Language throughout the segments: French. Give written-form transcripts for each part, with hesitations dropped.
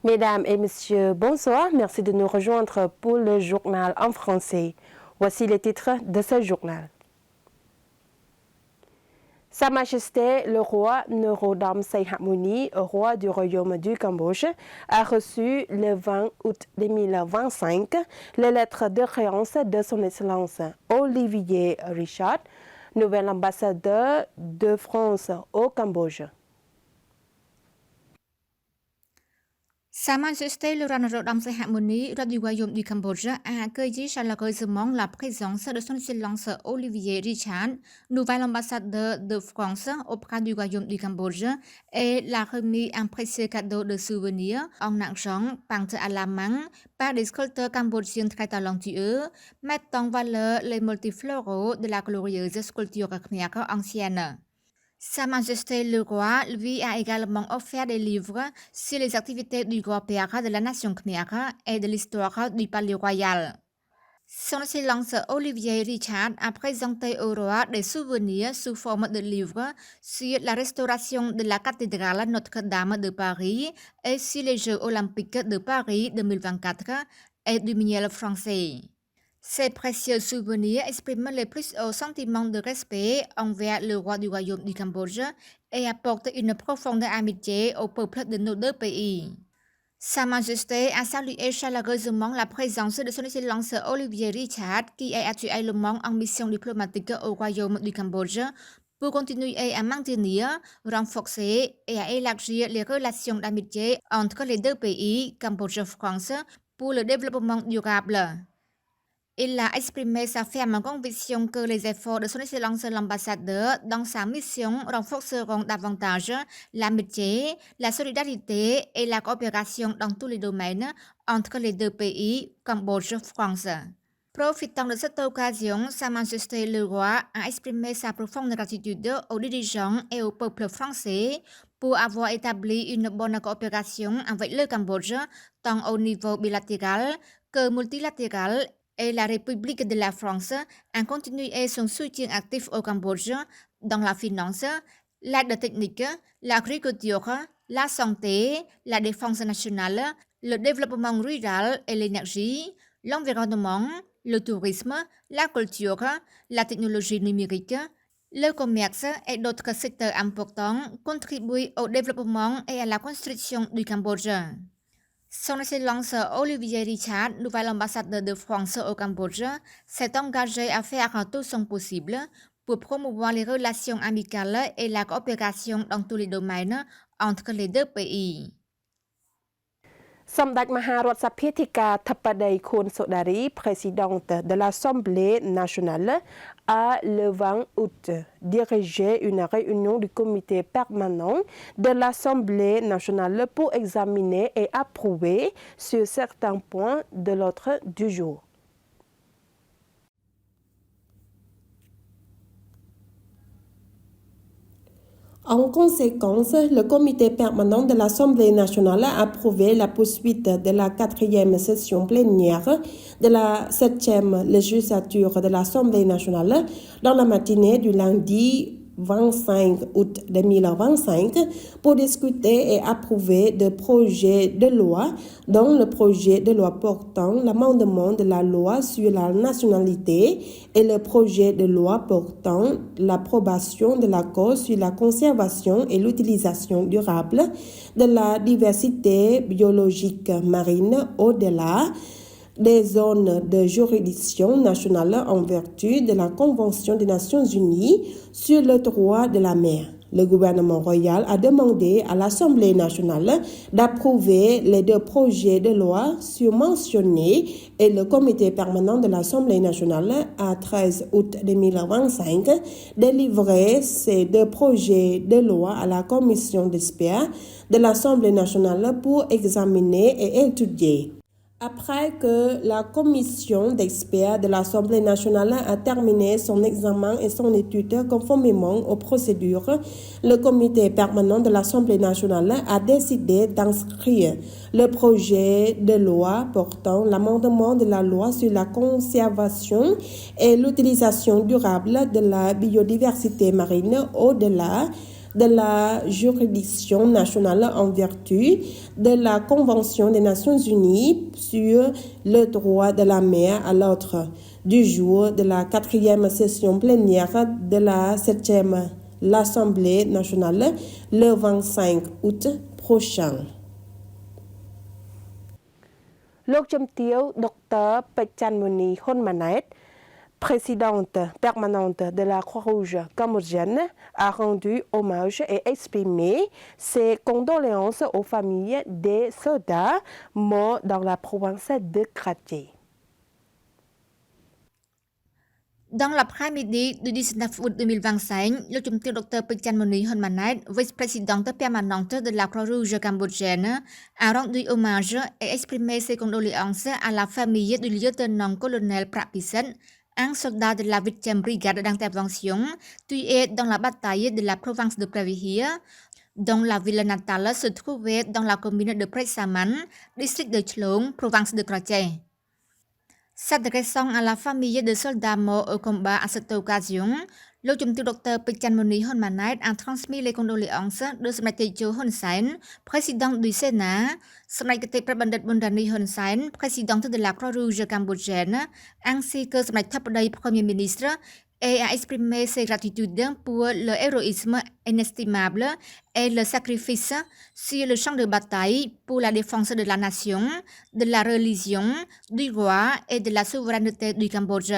Mesdames et messieurs, bonsoir. Merci de nous rejoindre pour le journal en français. Voici les titres de ce journal. Sa Majesté le roi Norodom Sihamoni, roi du royaume du Cambodge, a reçu le 20 août 2025 les lettres de créance de son Excellence Olivier Richard, nouvel ambassadeur de France au Cambodge. Sa Majesté le roi Norodom Sihamoni, roi du royaume du Cambodge, a accueilli chaleureusement la présence de son Excellence Olivier Richard, nouvel ambassadeur de France auprès du royaume du Cambodge, et l'a remis un précieux cadeau de souvenir en argent peint à la main par des sculpteurs cambodgiens très talentueux, mettant en valeur les multifloraux de la glorieuse sculpture khmer ancienne. Sa Majesté le roi lui a également offert des livres sur les activités du grand-père de la nation khmer et de l'histoire du palais royal. Son Excellence Olivier Richard a présenté au roi des souvenirs sous forme de livres sur la restauration de la cathédrale Notre-Dame de Paris et sur les Jeux olympiques de Paris 2024 et du miel français. Ces précieux souvenirs expriment le plus haut sentiment de respect envers le roi du royaume du Cambodge et apportent une profonde amitié au peuple de nos deux pays. Sa Majesté a salué chaleureusement la présence de son Excellence Olivier Richard, qui est actuellement en mission diplomatique au royaume du Cambodge, pour continuer à maintenir, renforcer et à élargir les relations d'amitié entre les deux pays, Cambodge-France, pour le développement durable. Il a exprimé sa ferme conviction que les efforts de son Excellence l'ambassadeur dans sa mission renforceront davantage l'amitié, la solidarité et la coopération dans tous les domaines entre les deux pays, Cambodge-France. Profitant de cette occasion, Sa Majesté le roi a exprimé sa profonde gratitude aux dirigeants et au peuple français pour avoir établi une bonne coopération avec le Cambodge, tant au niveau bilatéral que multilatéral, et la République de la France a continué son soutien actif au Cambodge dans la finance, l'aide technique, l'agriculture, la santé, la défense nationale, le développement rural et l'énergie, l'environnement, le tourisme, la culture, la technologie numérique, le commerce et d'autres secteurs importants contribuent au développement et à la construction du Cambodge. Son Excellence Olivier Richard, nouvel ambassadeur de France au Cambodge, s'est engagé à faire tout son possible pour promouvoir les relations amicales et la coopération dans tous les domaines entre les deux pays. សម្ដេចមហារដ្ឋសភាធិការធិបតីខួនសូដារី présidente de l'Assemblée nationale, a le 20 août dirigé une réunion du comité permanent de l'Assemblée nationale pour examiner et approuver sur certains points de l'ordre du jour. En conséquence, le comité permanent de l'Assemblée nationale a approuvé la poursuite de la 4e session plénière de la 7e législature de l'Assemblée nationale dans la matinée du lundi 25 août 2025 pour discuter et approuver de projets de loi, dont le projet de loi portant l'amendement de la loi sur la nationalité et le projet de loi portant l'approbation de l'accord sur la conservation et l'utilisation durable de la diversité biologique marine au-delà des zones de juridiction nationale en vertu de la Convention des Nations Unies sur le droit de la mer. Le gouvernement royal a demandé à l'Assemblée nationale d'approuver les deux projets de loi surmentionnés et le comité permanent de l'Assemblée nationale à 13 août 2025 délivrer ces deux projets de loi à la commission d'experts de l'Assemblée nationale pour examiner et étudier. Après que la commission d'experts de l'Assemblée nationale a terminé son examen et son étude conformément aux procédures, le comité permanent de l'Assemblée nationale a décidé d'inscrire le projet de loi portant l'amendement de la loi sur la conservation et l'utilisation durable de la biodiversité marine au-delà de la juridiction nationale en vertu de la Convention des Nations Unies sur le droit de la mer à l'ordre du jour de la 4e session plénière de la 7e l'Assemblée nationale le 25 août prochain. Lok Chum Tieu, Dr. Pechanmuni Honmanet, présidente permanente de la Croix-Rouge cambodgienne, a rendu hommage et exprimé ses condoléances aux familles des soldats morts dans la province de Kratie. Dans l'après-midi du 19 août 2025, le Trung tướng Dr. Pechanmuni Honmanet, vice-présidente permanente de la Croix-Rouge cambodgienne, a rendu hommage et exprimé ses condoléances à la famille du lieutenant-colonel Prapiset, un soldat de la 8e brigade d'intervention, tué dans la bataille de la province de Pravihia, dont la ville natale se trouvait dans la commune de Presaman, district de Chlong, province de Kratie. S'adressant à la famille de soldats morts au combat à cette occasion, le Trung tướng Dr. Pechanmuni Honmanet a transmis les condoléances de Samdech Hun Sen, président du Sénat, Samdech Prabandit Bundani Hun Sen, présidente de la Croix-Rouge cambodgienne, ainsi que Samdech Thapdei, Premier ministre, et a exprimé ses gratitudes pour le héroïsme inestimable et le sacrifice sur le champ de bataille pour la défense de la nation, de la religion, du roi et de la souveraineté du Cambodge.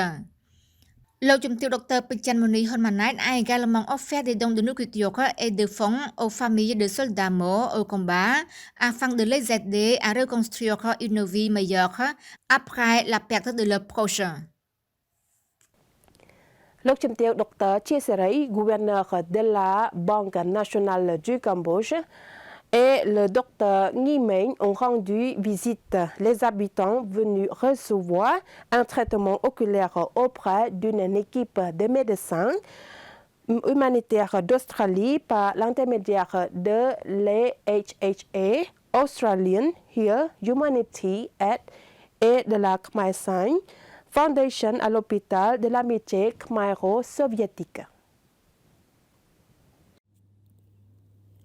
Le Trung tướng Dr. Pechanmuni Honmanet a également offert des dons de nourriture et de fonds aux familles de soldats morts au combat afin de les aider à reconstruire une vie meilleure après la perte de leurs proches. Lok Chum Tieu, Dr. Chia Seray, gouverneur de la Banque nationale du Cambodge, et le Dr. Nghi Meng ont rendu visite les habitants venus recevoir un traitement oculaire auprès d'une équipe de médecins humanitaires d'Australie par l'intermédiaire de l'AHA, Australian Health Humanity Aid, et de la Khmer Sanh Foundation à l'hôpital de l'amitié khmero-soviétique.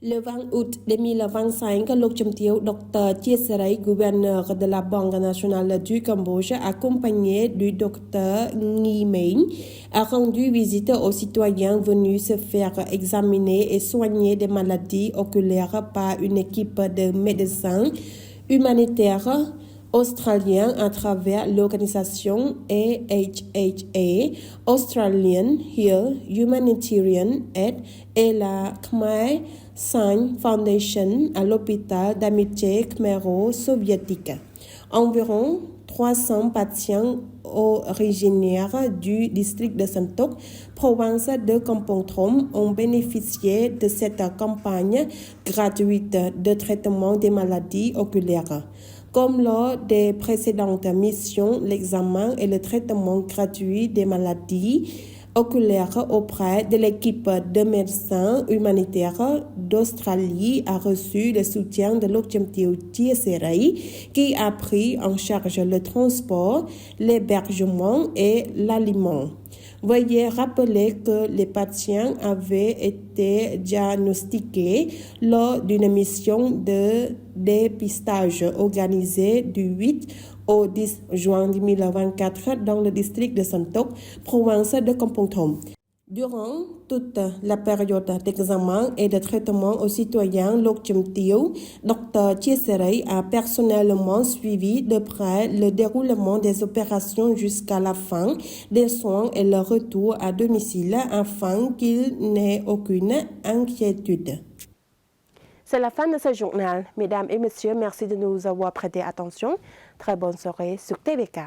Le 20 août 2025, Lok Chum Tieu, Dr. Chia Seray, gouverneur de la Banque nationale du Cambodge, accompagné du Dr. Nghi Meng, a rendu visite aux citoyens venus se faire examiner et soigner des maladies oculaires par une équipe de médecins humanitaires australiens à travers l'organisation AHA, Australian Health Humanitarian Aid, et la Khmer Sanh Foundation à l'hôpital d'amitié khmero-soviétique. Environ 300 patients originaires du district de Santok, province de Kampong Thom, ont bénéficié de cette campagne gratuite de traitement des maladies oculaires. Comme lors des précédentes missions, l'examen et le traitement gratuit des maladies oculaires auprès de l'équipe de médecins humanitaires d'Australie a reçu le soutien de Lok Chum Tieu Chia Seray, qui a pris en charge le transport, l'hébergement et l'aliment. Veuillez rappeler que les patients avaient été diagnostiqués lors d'une mission de dépistage organisée du 8 au 10 juin 2024 dans le district de Santok, province de Kampong Thom. Durant toute la période d'examen et de traitement aux citoyens, Lok Chum Tieu, Dr. Chia Seray a personnellement suivi de près le déroulement des opérations jusqu'à la fin des soins et leur retour à domicile afin qu'il n'ait aucune inquiétude. C'est la fin de ce journal. Mesdames et messieurs, merci de nous avoir prêté attention. Très bonne soirée sur TVK.